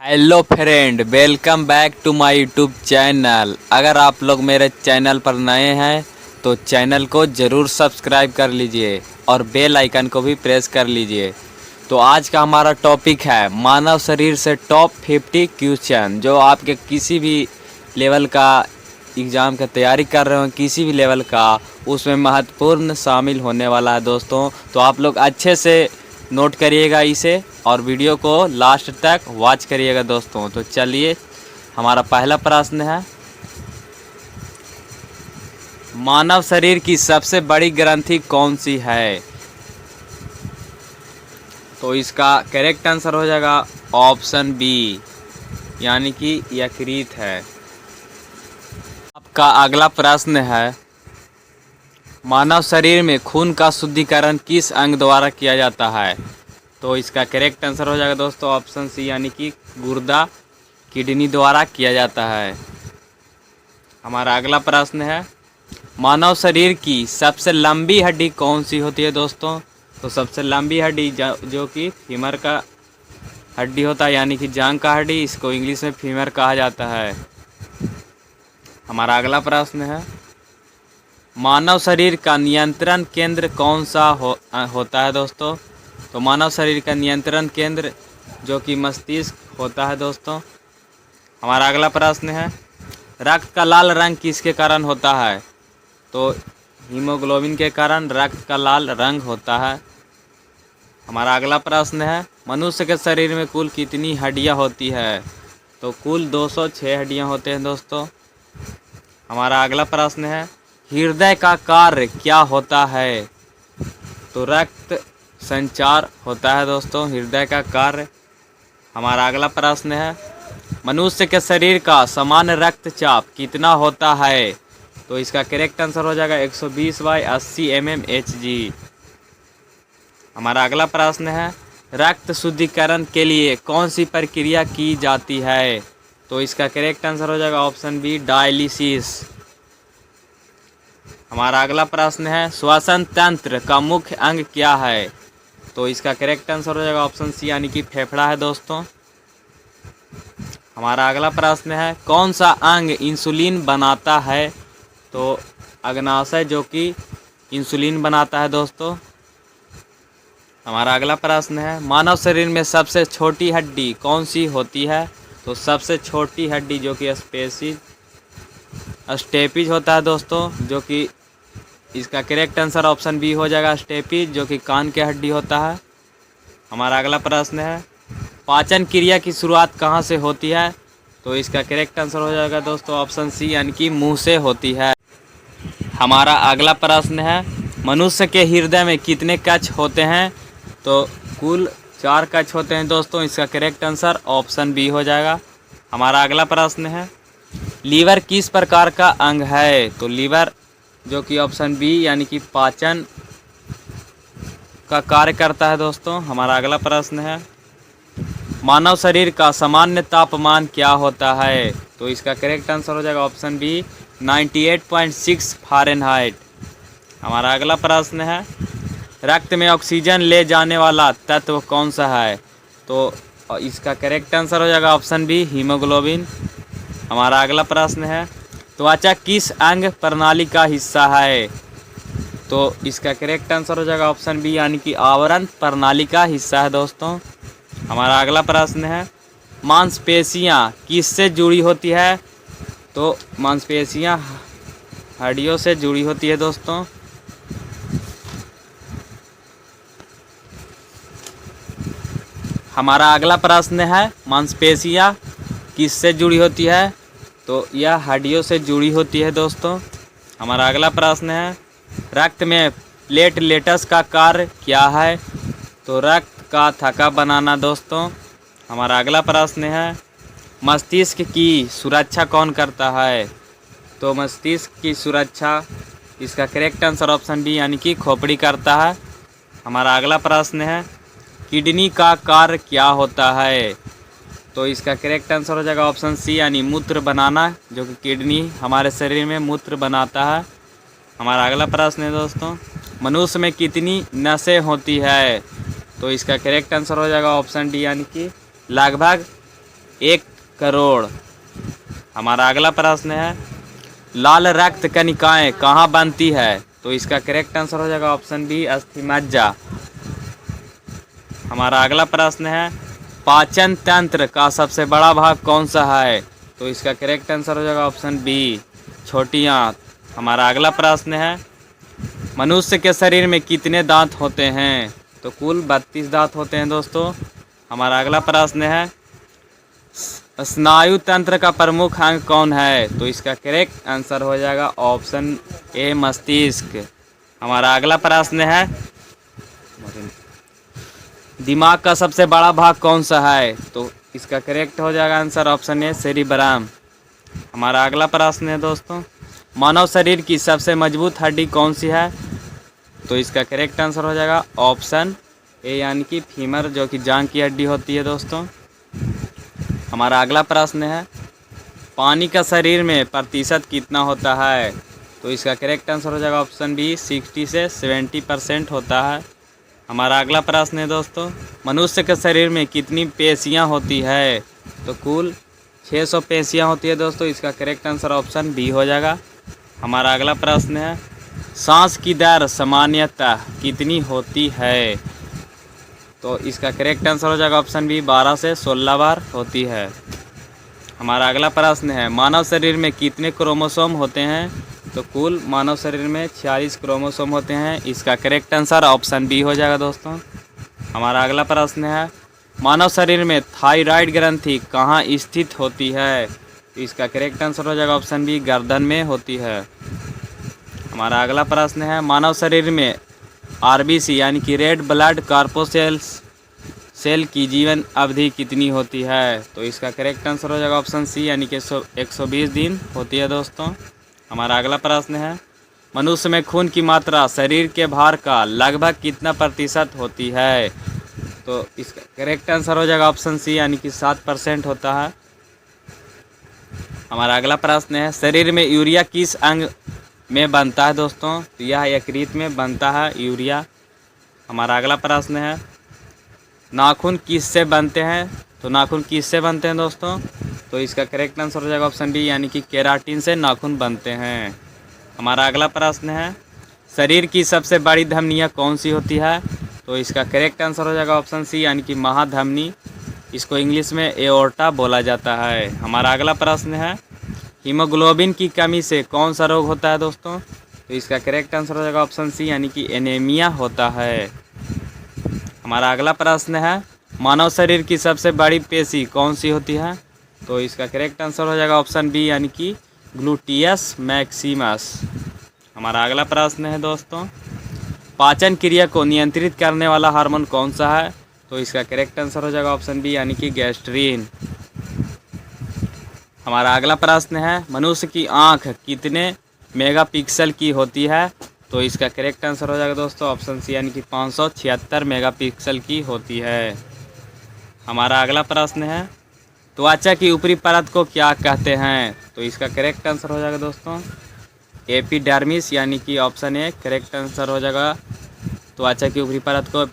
Hello friend, welcome back to my YouTube channel. अगर आप लोग मेरे चैनल पर नए हैं तो चैनल को ज़रूर सब्सक्राइब कर लीजिए और बेल आइकन को भी प्रेस कर लीजिए। तो आज का हमारा टॉपिक है मानव शरीर से टॉप 50 क्वेश्चन, जो आपके किसी भी लेवल का एग्ज़ाम की तैयारी कर रहे हो, किसी भी लेवल का, उसमें महत्वपूर्ण शामिल होने वाला है दोस्तों। तो आप लोग अच्छे से नोट करिएगा इसे और वीडियो को लास्ट तक वॉच करिएगा दोस्तों। तो चलिए, हमारा पहला प्रश्न है, मानव शरीर की सबसे बड़ी ग्रंथि कौन सी है? तो इसका करेक्ट आंसर हो जाएगा ऑप्शन बी, यानी कि यकृत है। आपका अगला प्रश्न है, मानव शरीर में खून का शुद्धिकरण किस अंग द्वारा किया जाता है? तो इसका करेक्ट आंसर हो जाएगा दोस्तों ऑप्शन सी, यानी कि गुर्दा किडनी द्वारा किया जाता है। हमारा अगला प्रश्न है, मानव शरीर की सबसे लंबी हड्डी कौन सी होती है दोस्तों? तो सबसे लंबी हड्डी जो कि फीमर का हड्डी होता है, यानी कि जांघ का हड्डी, इसको इंग्लिश में फीमर कहा जाता है। हमारा अगला प्रश्न है, मानव शरीर का नियंत्रण केंद्र कौन सा होता है दोस्तों? तो मानव शरीर का नियंत्रण केंद्र जो कि मस्तिष्क होता है दोस्तों। हमारा अगला प्रश्न है, रक्त का लाल रंग किसके कारण होता है? तो हीमोग्लोबिन के कारण रक्त का लाल रंग होता है। हमारा अगला प्रश्न है, मनुष्य के शरीर में कुल कितनी हड्डियां होती है? तो कुल 206 हड्डियां होते हैं दोस्तों। हमारा अगला प्रश्न है, हृदय का कार्य क्या होता है? तो रक्त संचार होता है दोस्तों हृदय का कार्य। हमारा अगला प्रश्न है, मनुष्य के शरीर का सामान्य रक्तचाप कितना होता है? तो इसका करेक्ट आंसर हो जाएगा 120/80 mmHg। हमारा अगला प्रश्न है, रक्त शुद्धिकरण के लिए कौन सी प्रक्रिया की जाती है? तो इसका करेक्ट आंसर हो जाएगा ऑप्शन बी, डायलिसिस। हमारा अगला प्रश्न है, श्वसन तंत्र का मुख्य अंग क्या है? तो इसका करेक्ट आंसर हो जाएगा ऑप्शन सी, यानी कि फेफड़ा है दोस्तों। हमारा अगला प्रश्न है, कौन सा अंग इंसुलिन बनाता है? तो अग्नाशय जो कि इंसुलिन बनाता है दोस्तों। हमारा अगला प्रश्न है, मानव शरीर में सबसे छोटी हड्डी कौन सी होती है? तो सबसे छोटी हड्डी जो कि स्टेपिज होता है दोस्तों, जो कि इसका करेक्ट आंसर ऑप्शन बी हो जाएगा स्टेपिज, जो कि कान के हड्डी होता है। हमारा अगला प्रश्न है, पाचन क्रिया की शुरुआत कहाँ से होती है? तो इसका करेक्ट आंसर हो जाएगा दोस्तों ऑप्शन सी, यानी कि मुंह से होती है। हमारा अगला प्रश्न है, मनुष्य के हृदय में कितने कक्ष होते हैं? तो कुल 4 कक्ष होते हैं दोस्तों। इसका करेक्ट आंसर ऑप्शन बी हो जाएगा। हमारा अगला प्रश्न है, लीवर किस प्रकार का अंग है? तो लीवर जो कि ऑप्शन बी, यानी कि पाचन का कार्य करता है दोस्तों। हमारा अगला प्रश्न है, मानव शरीर का सामान्य तापमान क्या होता है? तो इसका करेक्ट आंसर हो जाएगा ऑप्शन बी, 98.6 फ़ारेनहाइट। हमारा अगला प्रश्न है, रक्त में ऑक्सीजन ले जाने वाला तत्व कौन सा है? तो इसका करेक्ट आंसर हो जाएगा ऑप्शन बी, हीमोग्लोबिन। हमारा अगला प्रश्न है, त्वचा किस अंग प्रणाली का हिस्सा है? तो इसका करेक्ट आंसर हो जाएगा ऑप्शन बी, यानी कि आवरण प्रणाली का हिस्सा है दोस्तों। हमारा अगला प्रश्न है, मांसपेशियां किससे जुड़ी होती है? तो मांसपेशियां हड्डियों से जुड़ी होती है दोस्तों। हमारा अगला प्रश्न है, मांसपेशियां किससे जुड़ी होती है? तो यह हड्डियों से जुड़ी होती है दोस्तों। हमारा अगला प्रश्न है, रक्त में प्लेटलेट्स का कार्य क्या है? तो रक्त का थक्का बनाना दोस्तों। हमारा अगला प्रश्न है, मस्तिष्क की सुरक्षा कौन करता है? तो मस्तिष्क की सुरक्षा, इसका करेक्ट आंसर ऑप्शन बी, यानी कि खोपड़ी करता है। हमारा अगला प्रश्न है, किडनी का कार्य क्या होता है? तो इसका करेक्ट आंसर हो जाएगा ऑप्शन सी, यानी मूत्र बनाना, जो कि किडनी हमारे शरीर में मूत्र बनाता है। हमारा अगला प्रश्न है दोस्तों, मनुष्य में कितनी नसें होती है? तो इसका करेक्ट आंसर हो जाएगा ऑप्शन डी, यानी कि लगभग 1 करोड़। हमारा अगला प्रश्न है लाल रक्त कणिकाएं कहाँ बनती है? तो इसका करेक्ट आंसर हो जाएगा ऑप्शन बी अस्थिमज्जा। हमारा अगला प्रश्न है पाचन तंत्र का सबसे बड़ा भाग कौन सा है? तो इसका करेक्ट आंसर हो जाएगा ऑप्शन बी छोटी आंत। हमारा अगला प्रश्न है मनुष्य के शरीर में कितने दांत होते हैं? तो कुल 32 दांत होते हैं दोस्तों। हमारा अगला प्रश्न है स्नायु तंत्र का प्रमुख अंग कौन है? तो इसका करेक्ट आंसर हो जाएगा ऑप्शन ए मस्तिष्क। हमारा अगला प्रश्न है दिमाग का सबसे बड़ा भाग कौन सा है? तो इसका करेक्ट हो जाएगा आंसर ऑप्शन ए सेरिब्रम। हमारा अगला प्रश्न है दोस्तों मानव शरीर की सबसे मजबूत हड्डी कौन सी है? तो इसका करेक्ट आंसर हो जाएगा ऑप्शन ए यानी कि फीमर, जो कि जांघ की हड्डी होती है दोस्तों। हमारा अगला प्रश्न है पानी का शरीर में प्रतिशत कितना होता है? तो इसका करेक्ट आंसर हो जाएगा ऑप्शन बी 60 से 70% होता है। हमारा अगला प्रश्न है दोस्तों मनुष्य के शरीर में कितनी पेशियां होती है? तो कुल 600 पेशियां होती है दोस्तों। इसका करेक्ट आंसर ऑप्शन बी हो जाएगा। हमारा अगला प्रश्न है सांस की दर सामान्यतः कितनी होती है? तो इसका करेक्ट आंसर हो जाएगा ऑप्शन बी 12 से 16 बार होती है। हमारा अगला प्रश्न है मानव शरीर में कितने क्रोमोसोम होते हैं? तो कुल मानव शरीर में 46 क्रोमोसोम होते हैं। इसका करेक्ट आंसर ऑप्शन बी हो जाएगा दोस्तों। हमारा अगला प्रश्न है मानव शरीर में थायराइड ग्रंथि कहाँ स्थित होती है? इसका करेक्ट आंसर हो जाएगा ऑप्शन बी गर्दन में होती है। हमारा अगला प्रश्न है मानव शरीर में आरबीसी यानी कि रेड ब्लड कॉर्पोसेल्स सेल की जीवन अवधि कितनी होती है? तो इसका करेक्ट आंसर हो जाएगा ऑप्शन सी यानी कि 120 दिन होती है दोस्तों। हमारा अगला प्रश्न है मनुष्य में खून की मात्रा शरीर के भार का लगभग कितना प्रतिशत होती है? तो इसका करेक्ट आंसर हो जाएगा ऑप्शन सी यानी कि 7% होता है। हमारा अगला प्रश्न है शरीर में यूरिया किस अंग में बनता है दोस्तों? तो यह यकृत में बनता है यूरिया। हमारा अगला प्रश्न है नाखून किससे बनते हैं? तो नाखून किससे बनते हैं दोस्तों? तो इसका करेक्ट आंसर हो जाएगा ऑप्शन बी यानी कि केराटिन से नाखून बनते हैं। हमारा अगला प्रश्न है शरीर की सबसे बड़ी धमनियाँ कौन सी होती है? तो इसका करेक्ट आंसर हो जाएगा ऑप्शन सी यानी कि महाधमनी। इसको इंग्लिश में एओर्टा बोला जाता है। हमारा अगला प्रश्न है हीमोग्लोबिन की कमी से कौन सा रोग होता है दोस्तों? तो इसका करेक्ट आंसर हो जाएगा ऑप्शन सी यानी कि एनीमिया होता है। हमारा अगला प्रश्न है मानव शरीर की सबसे बड़ी पेशी कौन सी होती है? तो इसका करेक्ट आंसर हो जाएगा ऑप्शन बी यानी कि ग्लूटियस मैक्सिमस। हमारा अगला प्रश्न है दोस्तों पाचन क्रिया को नियंत्रित करने वाला हार्मोन कौन सा है? तो इसका करेक्ट आंसर हो जाएगा ऑप्शन बी यानी कि गैस्ट्रीन। हमारा अगला प्रश्न है मनुष्य की आँख कितने मेगापिक्सल की होती है? तो इसका करेक्ट आंसर हो जाएगा दोस्तों ऑप्शन सी यानी कि 576 मेगापिक्सल की होती है। हमारा अगला प्रश्न है त्वचा की ऊपरी परत को क्या कहते हैं? तो इसका करेक्ट आंसर हो जाएगा दोस्तों एपिडर्मिस यानी कि ऑप्शन ए करेक्ट आंसर हो जाएगा त्वचा की ऊपरी परत को